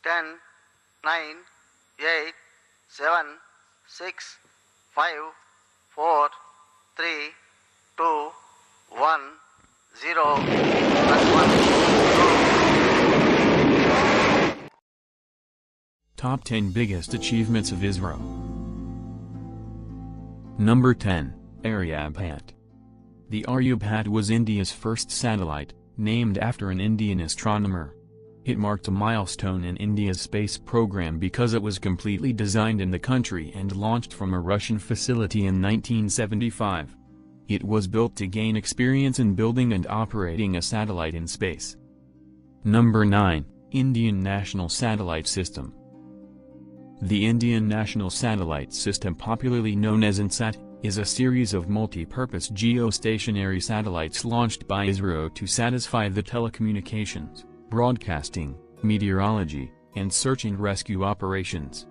10, 9, 8, 7, 6, 5, 4, 3, 2, 1, 0, Top 10 Biggest Achievements of ISRO. Number 10, Aryabhat. The Aryabhat was India's first satellite, named after an Indian astronomer. It marked a milestone in India's space program because it was completely designed in the country and launched from a Russian facility in 1975. It was built to gain experience in building and operating a satellite in space. Number 9, Indian National Satellite System. The Indian National Satellite System, popularly known as INSAT, is a series of multi-purpose geostationary satellites launched by ISRO to satisfy the telecommunications, broadcasting, meteorology, and search and rescue operations.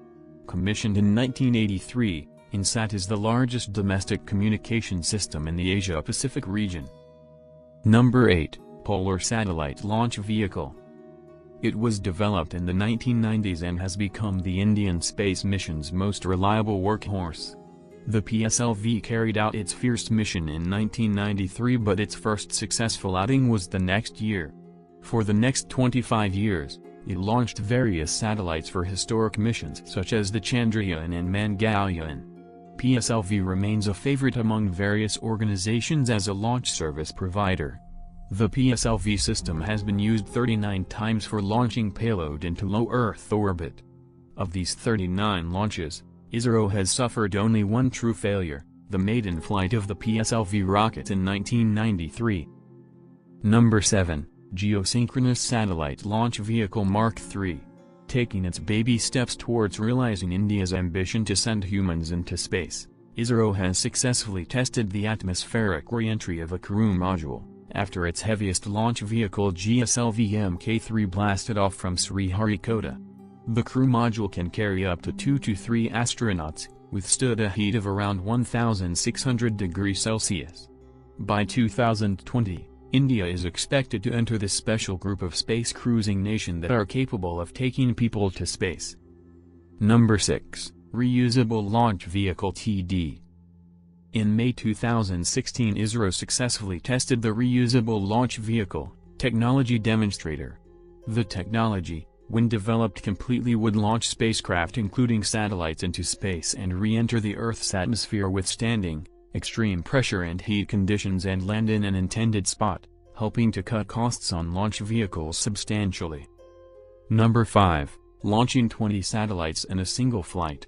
Commissioned in 1983, INSAT is the largest domestic communication system in the Asia-Pacific region. Number 8, Polar Satellite Launch Vehicle. It was developed in the 1990s and has become the Indian space mission's most reliable workhorse. The PSLV carried out its first mission in 1993, but its first successful outing was the next year. For the next 25 years, it launched various satellites for historic missions such as the Chandrayaan and Mangalyaan. PSLV remains a favorite among various organizations as a launch service provider. The PSLV system has been used 39 times for launching payload into low Earth orbit. Of these 39 launches, ISRO has suffered only one true failure, the maiden flight of the PSLV rocket in 1993. Number 7, Geosynchronous Satellite Launch Vehicle Mark III. Taking its baby steps towards realizing India's ambition to send humans into space, ISRO has successfully tested the atmospheric re-entry of a crew module, after its heaviest launch vehicle GSLV Mk3 blasted off from Sriharikota. The crew module can carry up to 2 to 3 astronauts, withstood a heat of around 1,600 degrees Celsius. By 2020, India is expected to enter the special group of space cruising nations that are capable of taking people to space. Number 6, Reusable Launch Vehicle TD. In May 2016, ISRO successfully tested the Reusable Launch Vehicle technology demonstrator. The technology, when developed completely, would launch spacecraft including satellites into space and re-enter the Earth's atmosphere withstanding extreme pressure and heat conditions and land in an intended spot, helping to cut costs on launch vehicles substantially. Number 5, Launching 20 Satellites in a Single Flight.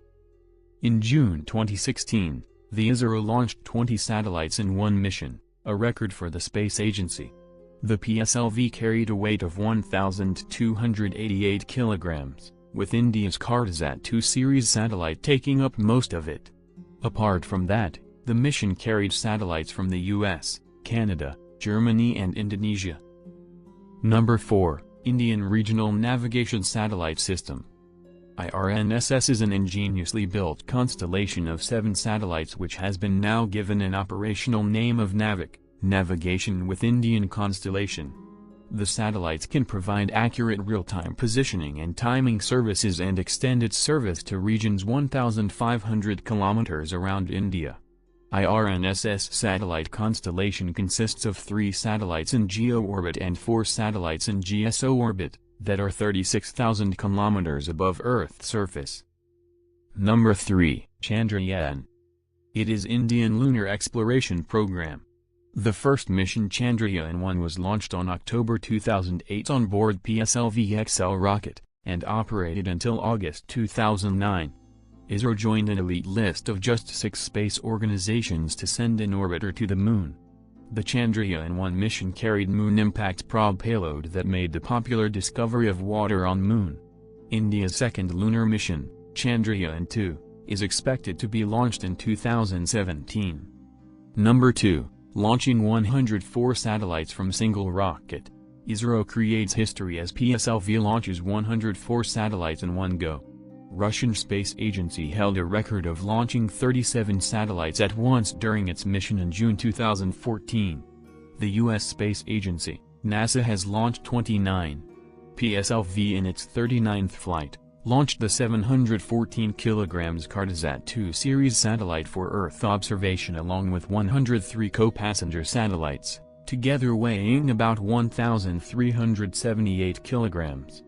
In June 2016, the ISRO launched 20 satellites in one mission, a record for the space agency. The PSLV carried a weight of 1,288 kilograms, with India's Cartosat-2 series satellite taking up most of it. Apart from that, the mission carried satellites from the US, Canada, Germany and Indonesia. Number 4, Indian Regional Navigation Satellite System. IRNSS is an ingeniously built constellation of 7 satellites which has been now given an operational name of NAVIC, Navigation with Indian Constellation. The satellites can provide accurate real-time positioning and timing services and extend its service to regions 1,500 kilometers around India. IRNSS satellite constellation consists of 3 satellites in GEO orbit and 4 satellites in GSO orbit, that are 36,000 kilometers above Earth's surface. Number 3, Chandrayaan. It is Indian Lunar Exploration Program. The first mission, Chandrayaan-1, was launched on October 2008 on board PSLV-XL rocket, and operated until August 2009. ISRO joined an elite list of just 6 space organizations to send an orbiter to the Moon. The Chandrayaan-1 mission carried Moon Impact Probe payload that made the popular discovery of water on Moon. India's second lunar mission, Chandrayaan-2, is expected to be launched in 2017. Number 2, Launching 104 Satellites from Single Rocket. ISRO creates history as PSLV launches 104 satellites in one go. Russian Space Agency held a record of launching 37 satellites at once during its mission in June 2014. The U.S. Space Agency, NASA, has launched 29. PSLV in its 39th flight, launched the 714 kg Cartosat-2 series satellite for Earth observation along with 103 co-passenger satellites, together weighing about 1,378 kilograms.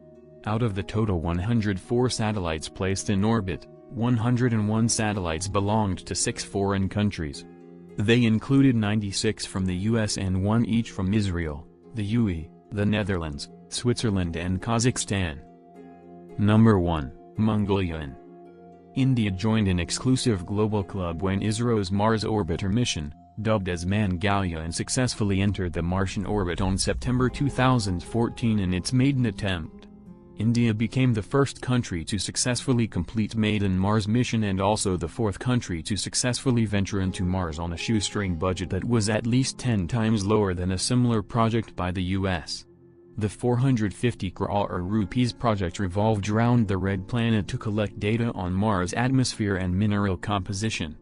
Out of the total 104 satellites placed in orbit, 101 satellites belonged to 6 foreign countries. They included 96 from the US and 1 each from Israel, the UAE, the Netherlands, Switzerland and Kazakhstan. Number 1, Mongolian. India joined an exclusive global club when ISRO's Mars Orbiter mission, dubbed as Mangalyaan, successfully entered the Martian orbit on September 2014 in its maiden attempt. India became the first country to successfully complete maiden Mars mission and also the fourth country to successfully venture into Mars on a shoestring budget that was at least 10 times lower than a similar project by the US. The 450 crore rupees project revolved around the red planet to collect data on Mars' atmosphere and mineral composition.